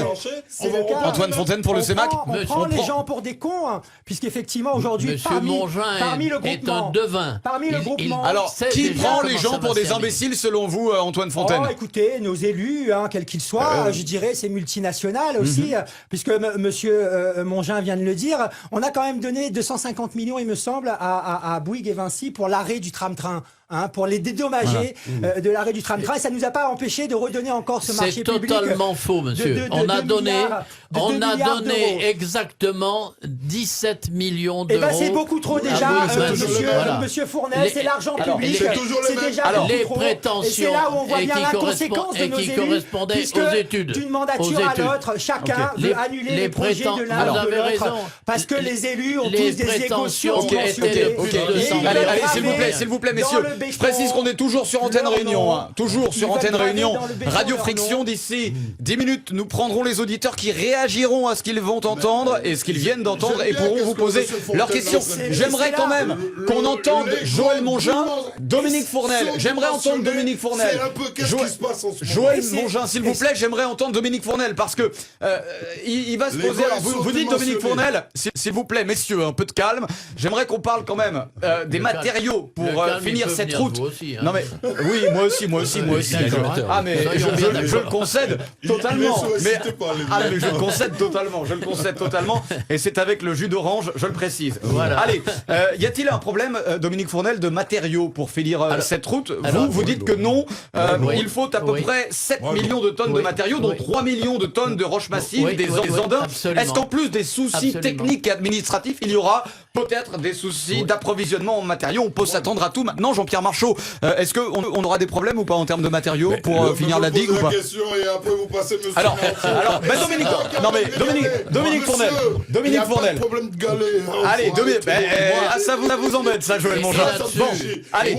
Antoine Fontaine pour le CEMAC. On prend les gens pour des cons, hein, puisqu'effectivement aujourd'hui, Monsieur Mongin parmi le est groupement, un devin. Parmi le groupement. Alors, qui prend les gens pour des imbéciles selon vous, Antoine Fontaine? Écoutez, nos élus, quels qu'ils soient, je dirais, c'est multinational aussi, puisque Monsieur Mongin vient de le dire. On a quand même donné 250 millions, il me semble, à Bouygues et Vinci pour l'arrêt du tram-train. Pour les dédommager de l'arrêt du tram-train. Et ça ne nous a pas empêché de redonner encore ce marché public. C'est totalement faux, monsieur. On a donné exactement 17 millions d'euros. C'est beaucoup trop déjà, monsieur Fournel, c'est l'argent public. C'est déjà les prétentions et c'est là où on voit bien l'inconséquence de nos élus, correspondaient aux études. D'une mandature à l'autre, chacun veut annuler les projets de l'un de l'autre. Parce que les élus ont tous des égos surdimensionnés. Allez, s'il vous plaît, messieurs. Je précise qu'on est toujours sur Antenne Réunion. Toujours sur Antenne Réunion. Radio Friction, d'ici 10 minutes, nous prendrons les auditeurs qui réagiront à ce qu'ils vont entendre et ce qu'ils viennent d'entendre et pourront vous poser leurs questions. J'aimerais quand même qu'on entende Joël Mongin, Dominique Fournel. J'aimerais entendre Dominique Fournel. C'est un peu qu'est-ce qui se passe en ce moment. Joël Mongin, s'il vous plaît, j'aimerais entendre Dominique Fournel parce que il va se poser. Alors, vous dites Dominique Fournel, s'il vous plaît, messieurs, un peu de calme. J'aimerais qu'on parle quand même des matériaux pour finir cette route. Non mais oui, moi aussi. Mais je le concède totalement. Mais je le concède totalement. Et c'est avec le jus d'orange, je le précise. Voilà. Allez, y a-t-il un problème, Dominique Fournel, de matériaux pour finir cette route? Vous dites que non. Il faut à peu près 7 millions de tonnes de matériaux, dont 3 millions de tonnes de roches massives, des andins. Est-ce qu'en plus des soucis techniques et administratifs, il y aura peut-être des soucis d'approvisionnement en matériaux? On peut s'attendre à tout maintenant, Jean-Pierre Marchot. Est-ce qu'on aura des problèmes ou pas en termes de matériaux pour finir la digue ou pas? Et après vous passez monsieur Dominique Fournel. Dominique Fournel. Problème de galet. Allez, ça vous embête ça, Joël Mongin. Bon, allez.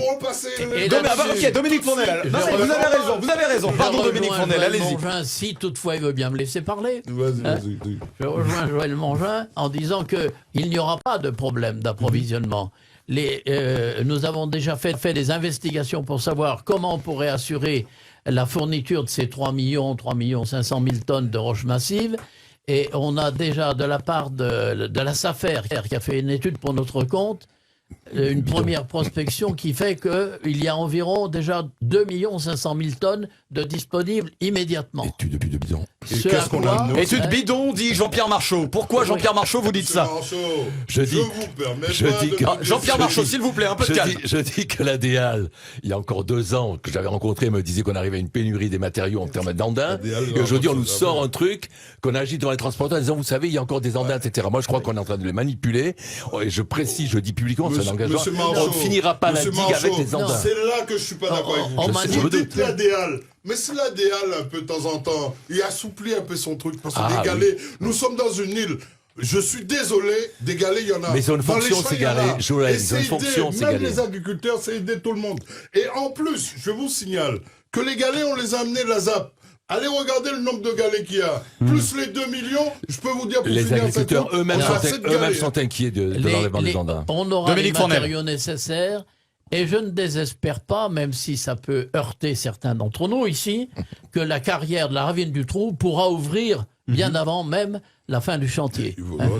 Dominique Fournel. Vous avez raison. Pardon, Dominique Fournel, allez-y. Si toutefois il veut bien me laisser parler. Vas-y. Je rejoins Joël Mongin en disant qu'il n'y aura pas de problème d'approvisionnement. Nous avons déjà fait des investigations pour savoir comment on pourrait assurer la fourniture de ces 3 500 000 tonnes de roches massives. Et on a déjà, de la part de la SAFER, qui a fait une étude pour notre compte, une première prospection qui fait qu'il y a environ déjà 2 500 000 tonnes de disponibles immédiatement. Étude bidon. Étude bidon, dit Jean-Pierre Marchot. Pourquoi, Jean-Pierre Marchot, vous dites ça? Jean-Pierre Marchot, s'il vous plaît, un peu de calme. Je dis que l'ADEAL, il y a encore 2 ans, que j'avais rencontré, me disait qu'on arrivait à une pénurie des matériaux en termes d'andins. Et aujourd'hui, on nous sort un truc, qu'on agite dans les transporteurs en disant, vous savez, il y a encore des andins, etc. Moi, je crois qu'on est en train de les manipuler. Et je précise, je dis publiquement, c'est un engagement. On ne finira pas la digue avec les andins. C'est là que je suis pas d'accord avec vous. Vous dites l'ADEAL. Mais si l'ADEAL, un peu de temps en temps, il assouplit un peu son truc, parce que les galets, nous sommes dans une île. Je suis désolé, des galets, il y en a. Mais ils ont une fonction, ces galets, Joël, ils ont une fonction, ces galets. Même les agriculteurs, c'est aider tout le monde. Et en plus, je vous signale que les galets, on les a amenés de la ZAP. Allez regarder le nombre de galets qu'il y a. Plus les 2 millions, je peux vous dire... Les agriculteurs eux-mêmes sont inquiets de l'enlèvement des gendarmes. On aura les matériaux nécessaires. Et je ne désespère pas, même si ça peut heurter certains d'entre nous ici, que la carrière de la ravine du Trou pourra ouvrir bien avant même la fin du chantier.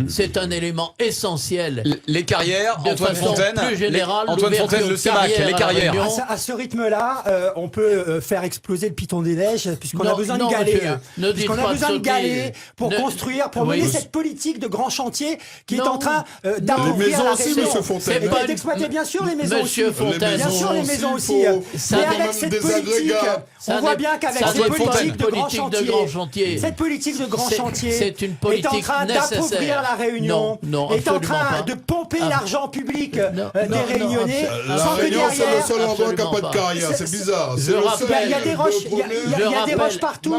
C'est un élément essentiel. Les carrières, Antoine Fontaine, plus générale, Antoine Fontaine, le CEMAC, les carrières. À ce rythme-là, on peut faire exploser le piton des neiges, puisqu'on a besoin de galets. Puisqu'on a besoin de galets pour construire, pour mener cette politique de grand chantier qui est en train d'appauvrir la région. Et d'exploiter bien sûr les maisons aussi. Bien sûr les maisons aussi. Mais avec cette politique, on voit bien qu'avec cette politique de grand chantier, cette politique de grand chantier, c'est une politique est en train d'appauvrir la Réunion, est en train de pomper l'argent public des Réunionnais. La Réunion, c'est le seul endroit qui n'a pas de carrière, c'est bizarre. Il y a des roches, il y a des roches partout.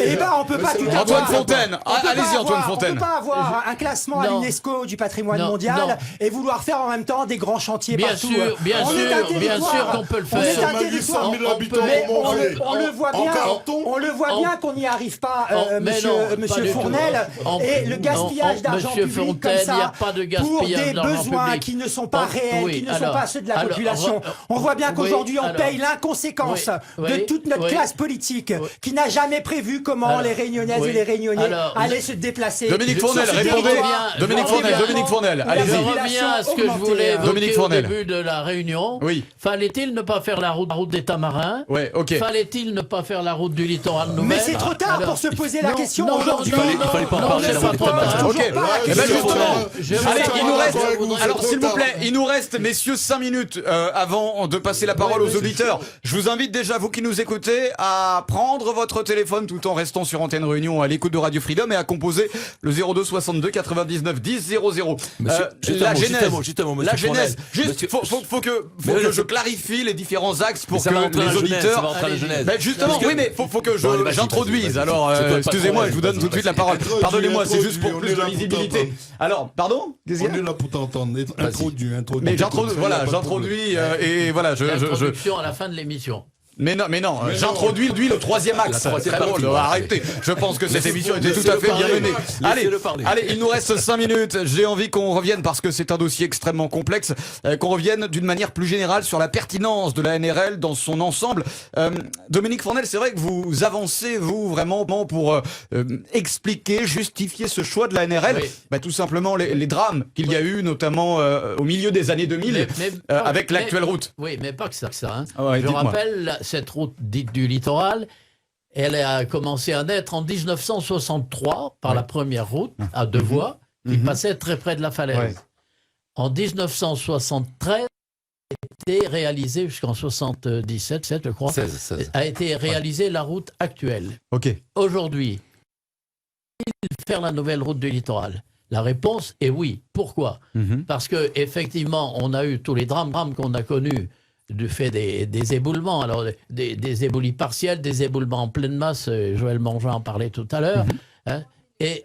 Et ben on peut pas tout avoir. Antoine Fontaine, allez-y Antoine Fontaine. On peut pas avoir un classement à l'UNESCO du patrimoine mondial et vouloir faire en même temps des grands chantiers partout. Bien sûr qu'on peut le faire. On est un territoire, mais on le voit bien qu'on n'y arrive pas, monsieur Fournel, et le gaspillage d'argent public comme ça pour des besoins qui ne sont pas réels, qui ne sont pas ceux de la population. On voit bien qu'aujourd'hui on paye l'inconséquence de toute notre classe politique qui n'a jamais prévu comment les Réunionnaises et les Réunionnais allaient se déplacer. Dominique Fournel, répondez. Dominique Fournel, allez-y. Je reviens à ce que je voulais évoquer au début de la réunion. Fallait-il ne pas faire la route des Tamarins? Fallait-il ne pas faire la route du littoral nouvelle? Mais c'est trop tard pour se poser la question aujourd'hui. Il fallait pas en parler. Allez, il nous reste, alors s'il vous plaît, il nous reste, messieurs, 5 minutes avant de passer la parole aux auditeurs. Je vous invite déjà, vous qui nous écoutez, à prendre votre téléphone tout en restant sur Antenne Réunion à l'écoute de Radio Freedom et à composer le 02 62 99 10 00. La genèse, faut que je clarifie les différents axes pour que les auditeurs... Justement, oui, mais faut que j'introduise. Alors, excusez-moi, je vous donne tout de suite la parole. Pardonnez-moi, c'est juste pour plus de visibilité. Alors, pardon? On est là pour t'entendre. Introduis. Mais j'introduis et voilà, Introduction à la fin de l'émission. Mais non, j'introduis le troisième axe. Très drôle, arrêtez. Je pense que cette émission était tout à fait bien menée. Allez, il nous reste 5 minutes. J'ai envie qu'on revienne, parce que c'est un dossier extrêmement complexe, qu'on revienne d'une manière plus générale sur la pertinence de la NRL dans son ensemble. Dominique Fournel, c'est vrai que vous avancez, vous, vraiment, pour expliquer, justifier ce choix de la NRL. Tout simplement les drames qu'il y a eu, notamment au milieu des années 2000, avec l'actuelle route. Oui, mais pas que ça. Je rappelle... Cette route dite du littoral, elle a commencé à naître en 1963 par la première route à 2 voies qui passait très près de la falaise. En 1973, a été réalisée jusqu'en 77, je crois, 16. A été réalisée la route actuelle. Aujourd'hui, faut-il faire la nouvelle route du littoral? La réponse est oui. Pourquoi? Parce que effectivement, on a eu tous les drames qu'on a connus du fait des éboulements, alors des éboulis partiels, des éboulements en pleine masse, Joël Mangin en parlait tout à l'heure, et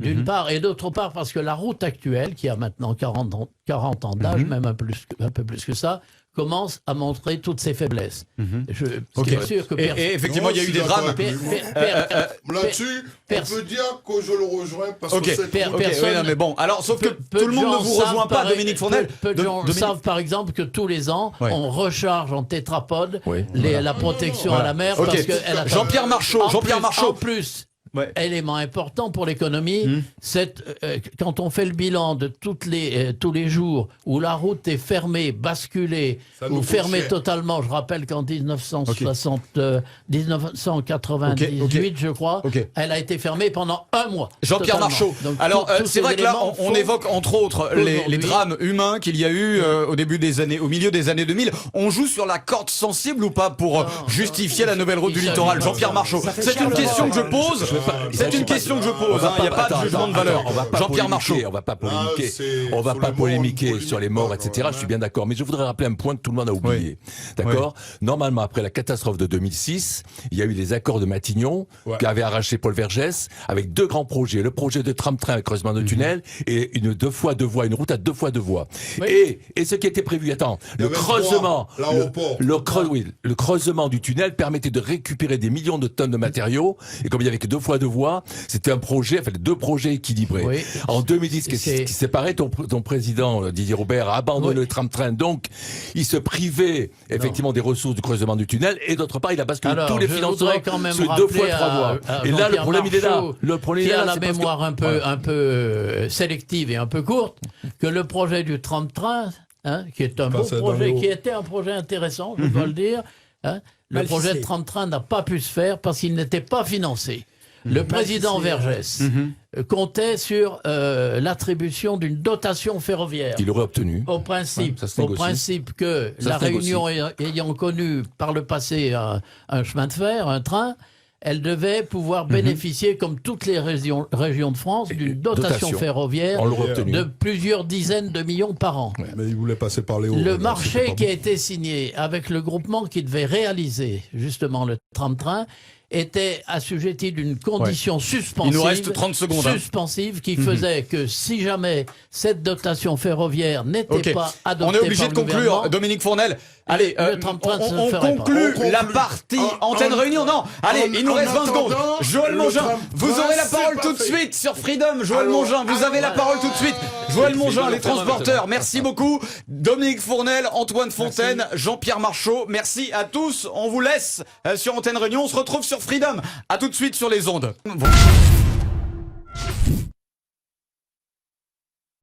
d'une part, et d'autre part parce que la route actuelle, qui a maintenant 40 ans d'âge, même un peu plus que ça, commence à montrer toutes ses faiblesses. C'est sûr que et effectivement, il y a eu des drames. Là-dessus, on peut dire que je le rejoins parce que mais bon, alors, sauf que tout le monde ne vous rejoint pas, Dominique Fournel. Peu de gens savent, par exemple, que tous les ans, on recharge en tétrapode la protection à la mer parce que Jean-Pierre Marchot. En plus, élément important pour l'économie, c'est quand on fait le bilan de tous les jours où la route est fermée, basculée, ou fermée totalement. Je rappelle qu'en 1998, je crois, elle a été fermée pendant 1 mois. Jean-Pierre Marchot. Alors, c'est vrai que là, on évoque entre autres les drames humains qu'il y a eu au milieu des années 2000. On joue sur la corde sensible ou pas pour justifier la nouvelle route du littoral? Jean-Pierre Marchot. C'est une question que je pose. C'est une question que je pose, il n'y a pas de jugement de valeur. Jean-Pierre Marchot. On va pas polémiquer sur les morts, etc. Je suis bien d'accord. Mais je voudrais rappeler un point que tout le monde a oublié. D'accord? Normalement, après la catastrophe de 2006, il y a eu les accords de Matignon, qu'avait arraché Paul Vergès, avec 2 grands projets. Le projet de tram-train avec creusement de tunnel et une 2 fois 2 voies, une route à 2 fois 2 voies. Et ce qui était prévu, le creusement, le creusement du tunnel permettait de récupérer des millions de tonnes de matériaux. Et comme il y avait que 2 fois 2 voies, c'était un projet, 2 projets équilibrés. Oui. En 2010, ce qui s'est passé, ton président Didier Robert a abandonné le tram-train. Donc, il se privait effectivement des ressources du creusement du tunnel. Et d'autre part, il a basculé tous les financements sur 2 fois 3 voies. Et là, le problème, il est là. Le problème, qui a la mémoire un peu sélective et un peu courte, que le projet du tram-train, qui est un beau projet, qui était un projet intéressant, je dois le dire, le projet de tram-train n'a pas pu se faire parce qu'il n'était pas financé. Le président Vergès comptait sur l'attribution d'une dotation ferroviaire. Il aurait obtenu. Au principe que la Réunion ayant connu par le passé un chemin de fer, un train, elle devait pouvoir bénéficier, comme toutes les régions de France, d'une dotation ferroviaire de plusieurs dizaines de millions par an. Mais il voulait passer par les hauts. Le marché qui a été signé avec le groupement qui devait réaliser justement le tram-train était assujetti d'une condition suspensive. Il nous reste 30 secondes. Suspensive qui faisait que si jamais cette dotation ferroviaire n'était pas adoptée, on est obligé de conclure, Dominique Fournel. Allez, on conclut la partie antenne réunion. Non, allez, il nous reste 20 secondes. Joël Mongin, vous aurez la parole tout de suite sur Freedom. Joël Mongin, vous avez la parole tout de suite. Joël Mongin, les transporteurs, merci beaucoup. Dominique Fournel, Antoine Fontaine, Jean-Pierre Marchot, merci à tous. On vous laisse sur antenne réunion. On se retrouve sur Freedom. À tout de suite sur les ondes.